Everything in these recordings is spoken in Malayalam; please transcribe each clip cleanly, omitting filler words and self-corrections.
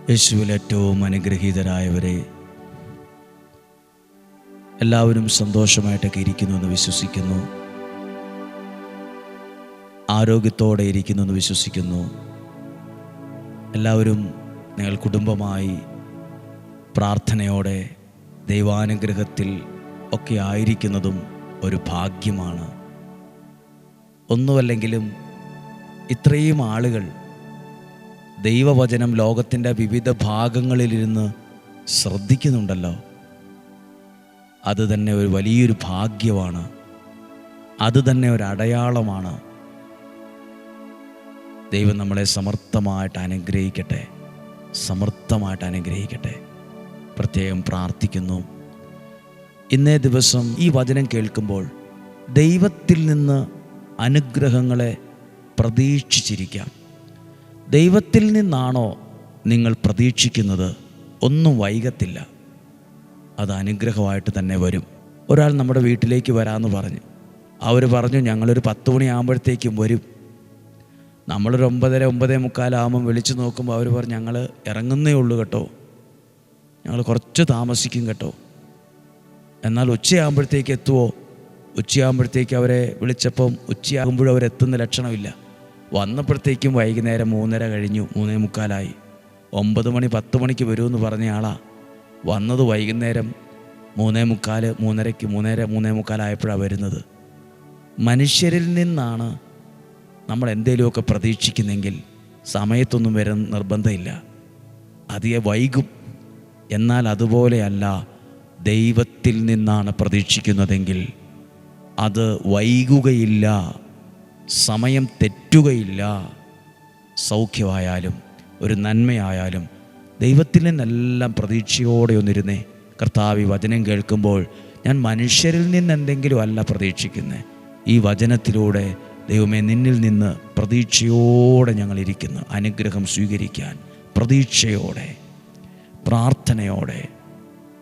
യേശുവിൽ ഏറ്റവും അനുഗ്രഹീതരായവരെ, എല്ലാവരും സന്തോഷമായിട്ടൊക്കെ ഇരിക്കുന്നുവെന്ന് വിശ്വസിക്കുന്നു. ആരോഗ്യത്തോടെ ഇരിക്കുന്നുവെന്ന് വിശ്വസിക്കുന്നു. എല്ലാവരും നിങ്ങൾ കുടുംബമായി പ്രാർത്ഥനയോടെ ദൈവാനുഗ്രഹത്തിൽ ഒക്കെ ആയിരിക്കുന്നതും ഒരു ഭാഗ്യമാണ്. ഒന്നുമല്ലെങ്കിലും ഇത്രയും ആളുകൾ ദൈവവചനം ലോകത്തിൻ്റെ വിവിധ ഭാഗങ്ങളിലിരുന്ന് ശ്രദ്ധിക്കുന്നുണ്ടല്ലോ, അത് തന്നെ ഒരു വലിയൊരു ഭാഗ്യമാണ്. അത് തന്നെ ഒരു അടയാളമാണ്. ദൈവം നമ്മളെ സമർത്ഥമായിട്ട് അനുഗ്രഹിക്കട്ടെ, സമർത്ഥമായിട്ട് അനുഗ്രഹിക്കട്ടെ. പ്രത്യേകം പ്രാർത്ഥിക്കുന്നു. ഇന്നേ ദിവസം ഈ വചനം കേൾക്കുമ്പോൾ ദൈവത്തിൽ നിന്ന് അനുഗ്രഹങ്ങളെ പ്രതീക്ഷിച്ചിരിക്കാം. ദൈവത്തിൽ നിന്നാണോ നിങ്ങൾ പ്രതീക്ഷിക്കുന്നത്? ഒന്നും വൈകത്തില്ല, അത് അനുഗ്രഹമായിട്ട് തന്നെ വരും. ഒരാൾ നമ്മുടെ വീട്ടിലേക്ക് വരാമെന്ന് പറഞ്ഞു. അവർ പറഞ്ഞു ഞങ്ങളൊരു 10 മണിയാകുമ്പോഴത്തേക്കും വരും. നമ്മളൊരു 9:45 വിളിച്ചു നോക്കുമ്പോൾ അവർ പറഞ്ഞു ഞങ്ങൾ ഇറങ്ങുന്നേ ഉള്ളൂ കേട്ടോ, ഞങ്ങൾ കുറച്ച് താമസിക്കും കേട്ടോ. എന്നാൽ ഉച്ചയാകുമ്പോഴത്തേക്ക് എത്തുമോ? ഉച്ചയാകുമ്പോഴത്തേക്ക് അവരെ വിളിച്ചപ്പം ഉച്ചയാകുമ്പോഴും അവരെത്തുന്ന ലക്ഷണമില്ല. വന്നപ്പോഴത്തേക്കും വൈകുന്നേരം 3:30 കഴിഞ്ഞു, 3:45. 9 മണി 10 മണിക്ക് വരുമെന്ന് പറഞ്ഞ ആളാ വന്നത് വൈകുന്നേരം 3:45, 3:30 ആയപ്പോഴാണ് വരുന്നത്. മനുഷ്യരിൽ നിന്നാണ് നമ്മൾ എന്തെങ്കിലുമൊക്കെ പ്രതീക്ഷിക്കുന്നെങ്കിൽ സമയത്തൊന്നും വരാൻ നിർബന്ധമില്ല, അധികം വൈകും. എന്നാൽ അതുപോലെയല്ല, ദൈവത്തിൽ നിന്നാണ് പ്രതീക്ഷിക്കുന്നതെങ്കിൽ അത് വൈകുകയില്ല, സമയം തെറ്റുകയില്ല. സൗഖ്യമായാലും ഒരു നന്മയായാലും ദൈവത്തിൽ നിന്നെല്ലാം പ്രതീക്ഷയോടെ ഒന്നിരുന്നേ. കർത്താവ് ഈ വചനം കേൾക്കുമ്പോൾ ഞാൻ മനുഷ്യരിൽ നിന്ന് എന്തെങ്കിലും അല്ല പ്രതീക്ഷിക്കുന്നത്, ഈ വചനത്തിലൂടെ ദൈവമേ നിന്നിൽ നിന്ന് പ്രതീക്ഷയോടെ ഞങ്ങളിരിക്കുന്നു. അനുഗ്രഹം സ്വീകരിക്കാൻ പ്രതീക്ഷയോടെ പ്രാർത്ഥനയോടെ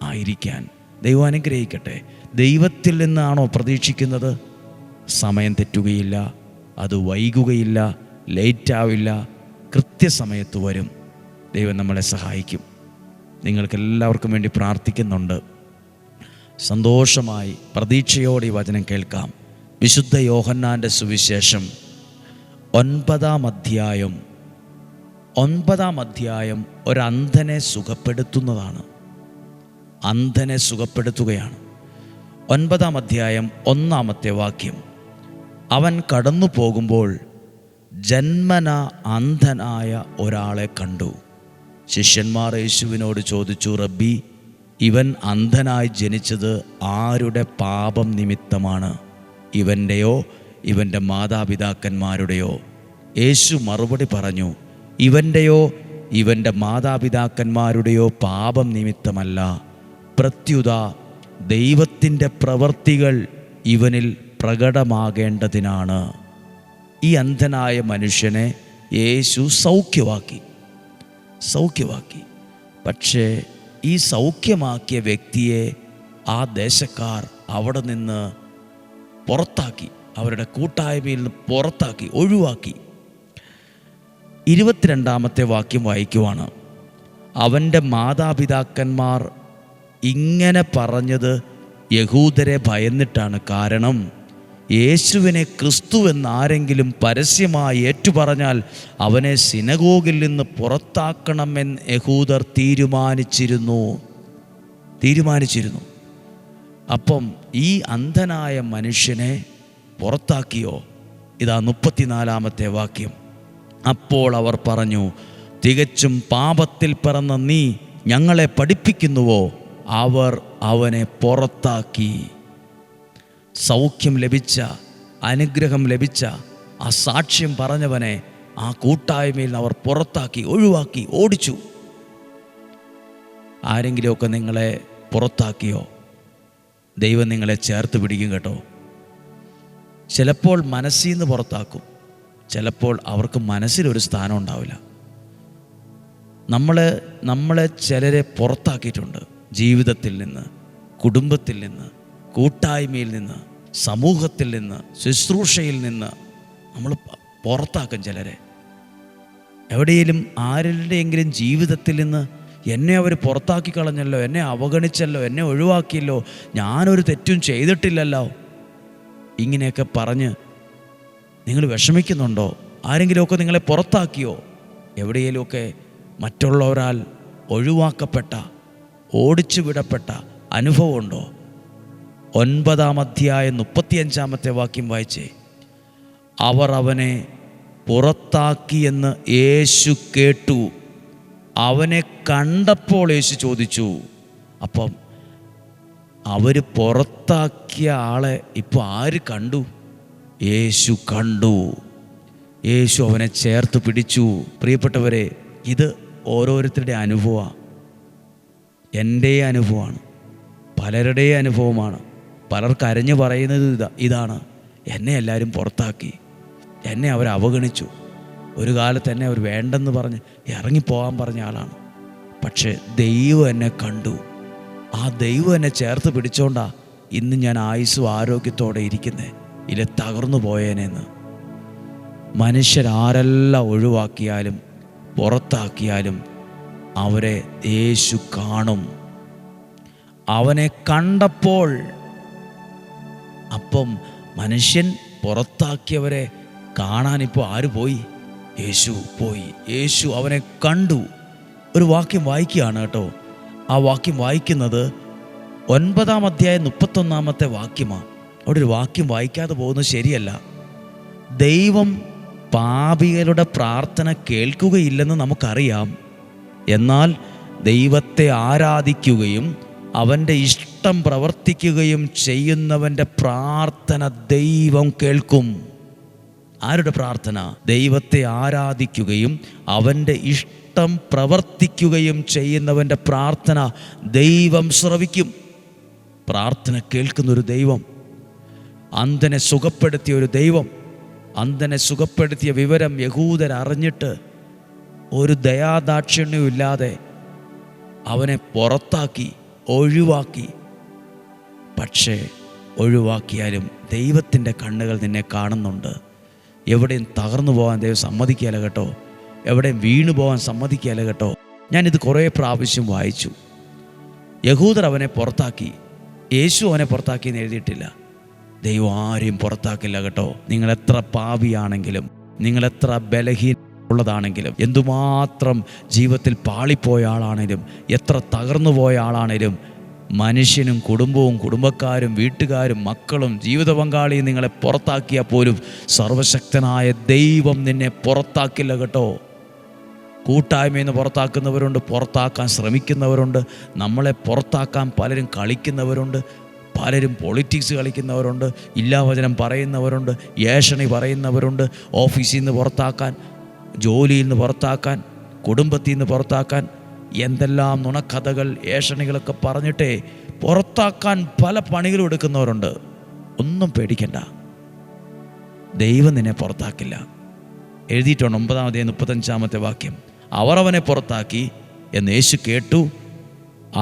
ആയിരിക്കാൻ ദൈവം അനുഗ്രഹിക്കട്ടെ. ദൈവത്തിൽ നിന്നാണോ പ്രതീക്ഷിക്കുന്നത്? സമയം തെറ്റുകയില്ല, അത് വൈകുകയില്ല, ലേറ്റാവില്ല, കൃത്യസമയത്ത് വരും. ദൈവം നമ്മളെ സഹായിക്കും. നിങ്ങൾക്കെല്ലാവർക്കും വേണ്ടി പ്രാർത്ഥിക്കുന്നുണ്ട്. സന്തോഷമായി പ്രതീക്ഷയോടെ ഈ വചനം കേൾക്കാം. വിശുദ്ധ യോഹന്നാൻ്റെ സുവിശേഷം 9-ാം അധ്യായം ഒരു അന്ധനെ സുഖപ്പെടുത്തുന്നതാണ്. അന്ധനെ സുഖപ്പെടുത്തുകയാണ്. 9-ാം അധ്യായം 1-ാമത്തെ വാക്യം. അവൻ കടന്നു പോകുമ്പോൾ ജന്മന അന്ധനായ ഒരാളെ കണ്ടു. ശിഷ്യന്മാർ യേശുവിനോട് ചോദിച്ചു, റബ്ബി, ഇവൻ അന്ധനായി ജനിച്ചത് ആരുടെ പാപം നിമിത്തമാണ്? ഇവൻ്റെയോ ഇവൻ്റെ മാതാപിതാക്കന്മാരുടെയോ? യേശു മറുപടി പറഞ്ഞു, ഇവൻ്റെയോ ഇവൻ്റെ മാതാപിതാക്കന്മാരുടെയോ പാപം നിമിത്തമല്ല, പ്രത്യുത ദൈവത്തിൻ്റെ പ്രവൃത്തികൾ ഇവനിൽ പ്രകടമാകേണ്ടതിനാണ്. ഈ അന്ധനായ മനുഷ്യനെ യേശു സൗഖ്യമാക്കി. പക്ഷേ ഈ സൗഖ്യമാക്കിയ വ്യക്തിയെ ആ ദേശക്കാർ അവിടെ നിന്ന് പുറത്താക്കി, അവരുടെ കൂട്ടായ്മയിൽ നിന്ന് പുറത്താക്കി, ഒഴിവാക്കി. 22-ാമത്തെ വാക്യം വായിക്കുവാണ്. അവൻ്റെ മാതാപിതാക്കന്മാർ ഇങ്ങനെ പറഞ്ഞത് യഹൂദരെ ഭയന്നിട്ടാണ്. കാരണം യേശുവിനെ ക്രിസ്തുവെന്നാരെങ്കിലും പരസ്യമായി ഏറ്റുപറഞ്ഞാൽ അവനെ സിനഗോഗിൽ നിന്ന് പുറത്താക്കണമെന്ന് യഹൂദർ തീരുമാനിച്ചിരുന്നു. അപ്പം ഈ അന്ധനായ മനുഷ്യനെ പുറത്താക്കിയോ? ഇതാ 34-ാമത്തെ വാക്യം. അപ്പോൾ അവർ പറഞ്ഞു, തികച്ചും പാപത്തിൽ പിറന്ന നീ ഞങ്ങളെ പഠിപ്പിക്കുന്നുവോ? അവർ അവനെ പുറത്താക്കി. സൗഖ്യം ലഭിച്ച, അനുഗ്രഹം ലഭിച്ച ആ സാക്ഷ്യം പറഞ്ഞവനെ ആ കൂട്ടായ്മയിൽ അവർ പുറത്താക്കി, ഒഴിവാക്കി, ഓടിച്ചു. ആരെങ്കിലുമൊക്കെ നിങ്ങളെ പുറത്താക്കിയോ? ദൈവം നിങ്ങളെ ചേർത്ത് പിടിക്കും കേട്ടോ. ചിലപ്പോൾ മനസ്സിൽ നിന്ന് പുറത്താക്കും, ചിലപ്പോൾ അവർക്ക് മനസ്സിലൊരു സ്ഥാനം ഉണ്ടാവില്ല. നമ്മളെ ചിലരെ പുറത്താക്കിയിട്ടുണ്ട്. ജീവിതത്തിൽ നിന്ന്, കുടുംബത്തിൽ നിന്ന്, കൂട്ടായ്മയിൽ നിന്ന്, സമൂഹത്തിൽ നിന്ന്, ശുശ്രൂഷയിൽ നിന്ന് നമ്മൾ പുറത്താക്കും ചിലരെ. എവിടെയെങ്കിലും ആരുടെയെങ്കിലും ജീവിതത്തിൽ നിന്ന് എന്നെ അവർ പുറത്താക്കി കളഞ്ഞല്ലോ, എന്നെ അവഗണിച്ചല്ലോ, എന്നെ ഒഴിവാക്കിയല്ലോ, ഞാനൊരു തെറ്റും ചെയ്തിട്ടില്ലല്ലോ, ഇങ്ങനെയൊക്കെ പറഞ്ഞ് നിങ്ങൾ വിഷമിക്കുന്നുണ്ടോ? ആരെങ്കിലുമൊക്കെ നിങ്ങളെ പുറത്താക്കിയോ? എവിടെയെങ്കിലുമൊക്കെ മറ്റുള്ളവരാൽ ഒഴിവാക്കപ്പെട്ട, ഓടിച്ചു വിടപ്പെട്ട അനുഭവമുണ്ടോ? 9-ാം അധ്യായം 35-ാമത്തെ വാക്യം വായിച്ചേ. അവർ അവനെ പുറത്താക്കിയെന്ന് യേശു കേട്ടു. അവനെ കണ്ടപ്പോൾ യേശു ചോദിച്ചു. അപ്പം അവർ പുറത്താക്കിയ ആളെ ഇപ്പോൾ ആര് കണ്ടു? യേശു കണ്ടു. യേശു അവനെ ചേർത്ത് പിടിച്ചു. പ്രിയപ്പെട്ടവരെ, ഇത് ഓരോരുത്തരുടെ അനുഭവമാണ്. എൻ്റെ അനുഭവമാണ്, പലരുടെ അനുഭവമാണ്. പലർക്ക് അരഞ്ഞു പറയുന്നത് ഇതാണ്: എന്നെ എല്ലാവരും പുറത്താക്കി, എന്നെ അവർ അവഗണിച്ചു, ഒരു കാലത്ത് എന്നെ അവർ വേണ്ടെന്ന് പറഞ്ഞ് ഇറങ്ങിപ്പോകാൻ പറഞ്ഞ ആളാണ്. പക്ഷേ ദൈവം എന്നെ കണ്ടു. ആ ദൈവം എന്നെ ചേർത്ത് പിടിച്ചോണ്ടാ ഇന്ന് ഞാൻ ആയുസ്സും ആരോഗ്യത്തോടെ ഇരിക്കുന്നേ. ഇല്ല തകർന്നു പോയേനെന്ന്. മനുഷ്യരാരെല്ലാം ഒഴിവാക്കിയാലും പുറത്താക്കിയാലും അവരെ യേശു കാണും. അവനെ കണ്ടപ്പോൾ, അപ്പം മനുഷ്യൻ പുറത്താക്കിയവരെ കാണാനിപ്പോൾ ആര് പോയി? യേശു പോയി. യേശു അവനെ കണ്ടു. ഒരു വാക്യം വായിക്കുകയാണ് കേട്ടോ. ആ വാക്യം വായിക്കുന്നത് 9-ാം അധ്യായം 31-ാമത്തെ വാക്യമാണ്. അവിടെ ഒരു വാക്യം വായിക്കാതെ പോകുന്നത് ശരിയല്ല. ദൈവം പാപികളുടെ പ്രാർത്ഥന കേൾക്കുകയില്ലെന്ന് നമുക്കറിയാം. എന്നാൽ ദൈവത്തെ ആരാധിക്കുകയും അവൻ്റെ ഇഷ്ടം പ്രവർത്തിക്കുകയും ചെയ്യുന്നവൻ്റെ പ്രാർത്ഥന ദൈവം കേൾക്കും. ആരുടെ പ്രാർത്ഥന? ദൈവത്തെ ആരാധിക്കുകയും അവൻ്റെ ഇഷ്ടം പ്രവർത്തിക്കുകയും ചെയ്യുന്നവൻ്റെ പ്രാർത്ഥന ദൈവം ശ്രവിക്കും. പ്രാർത്ഥന കേൾക്കുന്നൊരു ദൈവം, അന്ധനെ സുഖപ്പെടുത്തിയ ഒരു ദൈവം. അന്ധനെ സുഖപ്പെടുത്തിയ വിവരം യഹൂദരറിഞ്ഞിട്ട് ഒരു ദയാദാക്ഷിണ്യവും ഇല്ലാതെ അവനെ പുറത്താക്കി, ഒഴിവാക്കി. പക്ഷേ ഒഴിവാക്കിയാലും ദൈവത്തിൻ്റെ കണ്ണുകൾ നിന്നെ കാണുന്നുണ്ട്. എവിടെയും തകർന്നു പോകാൻ ദൈവം സമ്മതിക്കുകയില്ല കേട്ടോ. എവിടെയും വീണു പോകാൻ സമ്മതിക്കുകയില്ല കേട്ടോ. ഞാനിത് കുറേ പ്രാവശ്യം വായിച്ചു. യഹൂദർ അവനെ പുറത്താക്കി, യേശു അവനെ പുറത്താക്കി എന്ന് എഴുതിയിട്ടില്ല. ദൈവം ആരെയും പുറത്താക്കില്ല കേട്ടോ. നിങ്ങളെത്ര പാപിയാണെങ്കിലും, നിങ്ങളെത്ര ബലഹീനമുള്ളതാണെങ്കിലും, എന്തുമാത്രം ജീവിതത്തിൽ പാളിപ്പോയ ആളാണേലും, എത്ര തകർന്നു പോയ ആളാണേലും, മനുഷ്യനും കുടുംബവും കുടുംബക്കാരും വീട്ടുകാരും മക്കളും ജീവിത പങ്കാളിയും നിങ്ങളെ പുറത്താക്കിയാൽ പോലും സർവശക്തനായ ദൈവം നിന്നെ പുറത്താക്കില്ല കേട്ടോ. കൂട്ടായ്മയിൽ നിന്ന് പുറത്താക്കുന്നവരുണ്ട്, പുറത്താക്കാൻ ശ്രമിക്കുന്നവരുണ്ട്, നമ്മളെ പുറത്താക്കാൻ പലരും കളിക്കുന്നവരുണ്ട്, പലരും പൊളിറ്റിക്സ് കളിക്കുന്നവരുണ്ട്, ഇല്ലാവചനം പറയുന്നവരുണ്ട്, ഏഷണി പറയുന്നവരുണ്ട്. ഓഫീസിൽ നിന്ന് പുറത്താക്കാൻ, ജോലിയിൽ നിന്ന് പുറത്താക്കാൻ, കുടുംബത്തിൽ നിന്ന് പുറത്താക്കാൻ, എന്തെല്ലാം നുണക്കഥകൾ ഏഷണികളൊക്കെ പറഞ്ഞിട്ടേ പുറത്താക്കാൻ പല പണികളും എടുക്കുന്നവരുണ്ട്. ഒന്നും പേടിക്കണ്ട, ദൈവം നിന്നെ പുറത്താക്കില്ല. എഴുതിയിട്ടുണ്ട് 9-ാം അധ്യായം 35-ാമത്തെ വാക്യം. അവർ അവനെ പുറത്താക്കി എന്ന് യേശു കേട്ടു.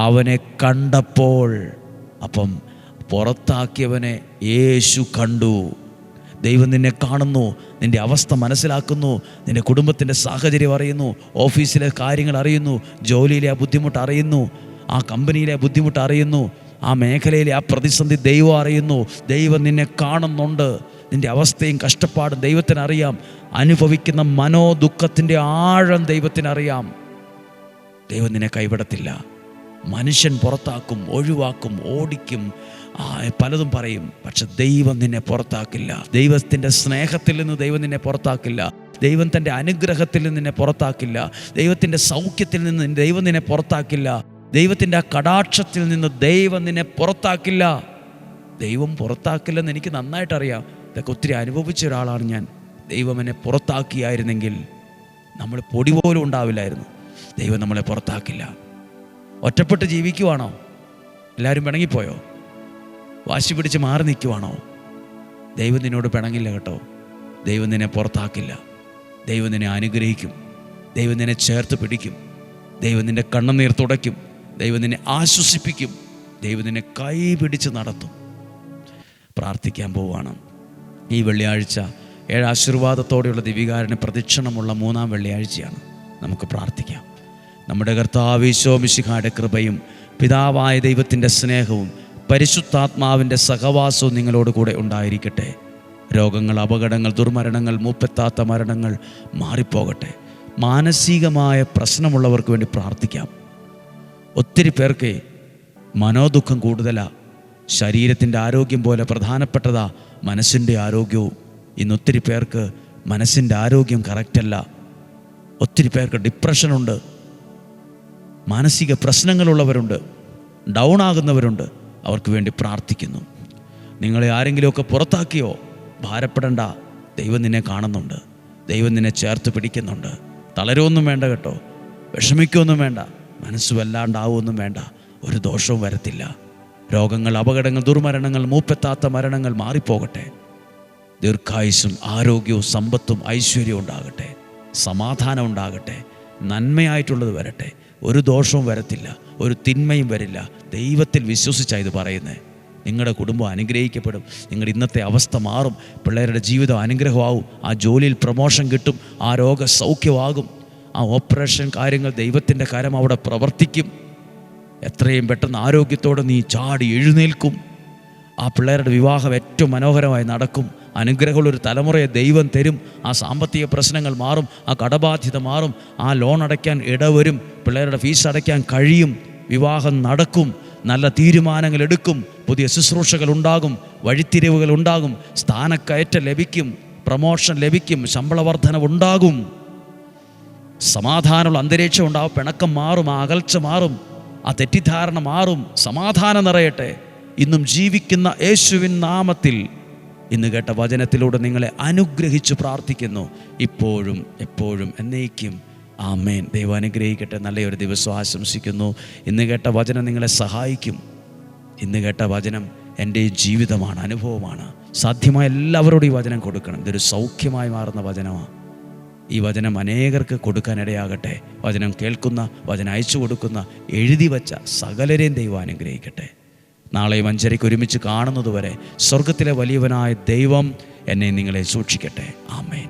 അവനെ കണ്ടപ്പോൾ, അപ്പം പുറത്താക്കിയവനെ യേശു കണ്ടു. ദൈവം നിന്നെ കാണുന്നു, നിൻ്റെ അവസ്ഥ മനസ്സിലാക്കുന്നു, നിൻ്റെ കുടുംബത്തിൻ്റെ സാഹചര്യം അറിയുന്നു, ഓഫീസിലെ കാര്യങ്ങൾ അറിയുന്നു, ജോലിയിലെ ആ ബുദ്ധിമുട്ട് അറിയുന്നു, ആ കമ്പനിയിലെ ബുദ്ധിമുട്ട് അറിയുന്നു, ആ മേഖലയിലെ ആ പ്രതിസന്ധി ദൈവം അറിയുന്നു. ദൈവം നിന്നെ കാണുന്നുണ്ട്. നിൻ്റെ അവസ്ഥയും കഷ്ടപ്പാടും ദൈവത്തിനറിയാം. അനുഭവിക്കുന്ന മനോദുഃഖത്തിൻ്റെ ആഴം ദൈവത്തിനറിയാം. ദൈവം നിന്നെ കൈവിടത്തില്ല. മനുഷ്യൻ പുറത്താക്കും, ഒഴിവാക്കും, ഓടിക്കും, പലതും പറയും. പക്ഷെ ദൈവം നിന്നെ പുറത്താക്കില്ല. ദൈവത്തിൻ്റെ സ്നേഹത്തിൽ നിന്ന് ദൈവം നിന്നെ പുറത്താക്കില്ല. ദൈവം തൻ്റെ അനുഗ്രഹത്തിൽ നിന്ന് നിന്നെ പുറത്താക്കില്ല. ദൈവത്തിൻ്റെ സൗഖ്യത്തിൽ നിന്ന് ദൈവം നിന്നെ പുറത്താക്കില്ല. ദൈവത്തിൻ്റെ ആ കടാക്ഷത്തിൽ നിന്ന് ദൈവം നിന്നെ പുറത്താക്കില്ല. ദൈവം പുറത്താക്കില്ലെന്ന് എനിക്ക് നന്നായിട്ടറിയാം. ഇതൊക്കെ ഒത്തിരി അനുഭവിച്ച ഒരാളാണ് ഞാൻ. ദൈവം എന്നെ പുറത്താക്കിയായിരുന്നെങ്കിൽ നമ്മൾ പൊടി പോലും ഉണ്ടാവില്ലായിരുന്നു. ദൈവം നമ്മളെ പുറത്താക്കില്ല. ഒറ്റപ്പെട്ട് ജീവിക്കുവാണോ? എല്ലാവരും പിണങ്ങിപ്പോയോ? വാശി പിടിച്ച് മാറി നിൽക്കുവാണോ? ദൈവം നിന്നോട് പിണങ്ങില്ല കേട്ടോ. ദൈവം നിന്നെ പുറത്താക്കില്ല. ദൈവം നിന്നെ അനുഗ്രഹിക്കും. ദൈവം നിന്നെ ചേർത്ത് പിടിക്കും. ദൈവം നിൻ്റെ കണ്ണുനീർ തുടയ്ക്കും. ദൈവം നിന്നെ ആശ്വസിപ്പിക്കും. ദൈവം നിന്നെ കൈ പിടിച്ച് നടത്തും. പ്രാർത്ഥിക്കാൻ പോവുകയാണ്. ഈ വെള്ളിയാഴ്ച 7 ആശീർവാദത്തോടെയുള്ള ദിവികാരന് പ്രദക്ഷിണമുള്ള 3-ാം വെള്ളിയാഴ്ചയാണ്. നമുക്ക് പ്രാർത്ഥിക്കാം. നമ്മുടെ കർത്താവ് ഈശോ മിശിഹായുടെ കൃപയും പിതാവായ ദൈവത്തിൻ്റെ സ്നേഹവും പരിശുദ്ധാത്മാവിൻ്റെ സഹവാസവും നിങ്ങളോട് കൂടെ ഉണ്ടായിരിക്കട്ടെ. രോഗങ്ങൾ, അപകടങ്ങൾ, ദുർമരണങ്ങൾ, മൂപ്പെത്താത്ത മരണങ്ങൾ മാറിപ്പോകട്ടെ. മാനസികമായ പ്രശ്നമുള്ളവർക്ക് വേണ്ടി പ്രാർത്ഥിക്കാം. ഒത്തിരി പേർക്ക് മനോദുഃഖം കൂടുതലാണ്. ശരീരത്തിൻ്റെ ആരോഗ്യം പോലെ പ്രധാനപ്പെട്ടതാ മനസ്സിൻ്റെ ആരോഗ്യവും. ഇന്നൊത്തിരി പേർക്ക് മനസ്സിൻ്റെ ആരോഗ്യം കറക്റ്റല്ല. ഒത്തിരി പേർക്ക് ഡിപ്രഷനുണ്ട്, മാനസിക പ്രശ്നങ്ങളുള്ളവരുണ്ട്, ഡൗൺ ആകുന്നവരുണ്ട്. അവർക്ക് വേണ്ടി പ്രാർത്ഥിക്കുന്നു. നിങ്ങളെ ആരെങ്കിലുമൊക്കെ പുറത്താക്കിയോ? ഭാരപ്പെടണ്ട. ദൈവം നിന്നെ കാണുന്നുണ്ട്. ദൈവം നിന്നെ ചേർത്ത് പിടിക്കുന്നുണ്ട്. തളരുമൊന്നും വേണ്ട കേട്ടോ. വിഷമിക്കൊന്നും വേണ്ട. മനസ്സ് വല്ലാണ്ടാവുമൊന്നും വേണ്ട. ഒരു ദോഷവും വരത്തില്ല. രോഗങ്ങൾ, അപകടങ്ങൾ, ദുർമരണങ്ങൾ, മൂപ്പെത്താത്ത മരണങ്ങൾ മാറിപ്പോകട്ടെ. ദീർഘായുസ്സും ആരോഗ്യവും സമ്പത്തും ഐശ്വര്യവും ഉണ്ടാകട്ടെ. സമാധാനം ഉണ്ടാകട്ടെ. നന്മയായിട്ടുള്ളത് വരട്ടെ. ഒരു ദോഷവും വരത്തില്ല, ഒരു തിന്മയും വരില്ല. ദൈവത്തിൽ വിശ്വസിച്ചാണ് ഇത് പറയുന്നത്. നിങ്ങളുടെ കുടുംബം അനുഗ്രഹിക്കപ്പെടും. നിങ്ങളുടെ ഇന്നത്തെ അവസ്ഥ മാറും. പിള്ളേരുടെ ജീവിതം അനുഗ്രഹമാവും. ആ ജോലിയിൽ പ്രമോഷൻ കിട്ടും. ആ രോഗസൗഖ്യമാകും. ആ ഓപ്പറേഷൻ കാര്യങ്ങൾ ദൈവത്തിൻ്റെ കരം അവിടെ പ്രവർത്തിക്കും. എത്രയും പെട്ടെന്ന് ആരോഗ്യത്തോടെ നീ ചാടി എഴുന്നേൽക്കും. ആ പിള്ളേരുടെ വിവാഹം ഏറ്റവും മനോഹരമായി നടക്കും. അനുഗ്രഹമുള്ളൊരു തലമുറയെ ദൈവം തരും. ആ സാമ്പത്തിക പ്രശ്നങ്ങൾ മാറും. ആ കടബാധ്യത മാറും. ആ ലോൺ അടയ്ക്കാൻ ഇടവരും. പിള്ളേരുടെ ഫീസ് അടയ്ക്കാൻ കഴിയും. വിവാഹം നടക്കും. നല്ല തീരുമാനങ്ങൾ എടുക്കും. പുതിയ ശുശ്രൂഷകൾ ഉണ്ടാകും. വഴിത്തിരിവുകൾ ഉണ്ടാകും. സ്ഥാനക്കയറ്റം ലഭിക്കും. പ്രമോഷൻ ലഭിക്കും. ശമ്പള വർധനവുണ്ടാകും. സമാധാനമുള്ള അന്തരീക്ഷം ഉണ്ടാകും. പിണക്കം മാറും. ആ അകൽച്ച മാറും. ആ തെറ്റിദ്ധാരണ മാറും. സമാധാനം നിറയട്ടെ. ഇന്നും ജീവിക്കുന്ന യേശുവിൻ നാമത്തിൽ ഇന്ന് കേട്ട വചനത്തിലൂടെ നിങ്ങളെ അനുഗ്രഹിച്ച് പ്രാർത്ഥിക്കുന്നു. ഇപ്പോഴും എപ്പോഴും എന്നേക്കും. ആമേൻ. ദൈവം അനുഗ്രഹിക്കട്ടെ. നല്ലൊരു ദിവസം ആശംസിക്കുന്നു. ഇന്ന് കേട്ട വചനം നിങ്ങളെ സഹായിക്കും. ഇന്ന് കേട്ട വചനം എൻ്റെ ജീവിതമാണ്, അനുഭവമാണ്. സാധ്യമായ എല്ലാവരോടും ഈ വചനം കൊടുക്കണം. ഇതൊരു സൗഖ്യമായി മാറുന്ന വചനമാണ്. ഈ വചനം അനേകർക്ക് കൊടുക്കാനിടയാകട്ടെ. വചനം കേൾക്കുന്ന, വചനം അയച്ചു കൊടുക്കുന്ന, എഴുതി വച്ച സകലരെയും ദൈവം അനുഗ്രഹിക്കട്ടെ. നാളെയും 5:30 ഒരുമിച്ച് കാണുന്നതുവരെ സ്വർഗത്തിലെ വലിയവനായ ദൈവം എന്നെ നിങ്ങളെ സൂക്ഷിക്കട്ടെ. ആമേൻ.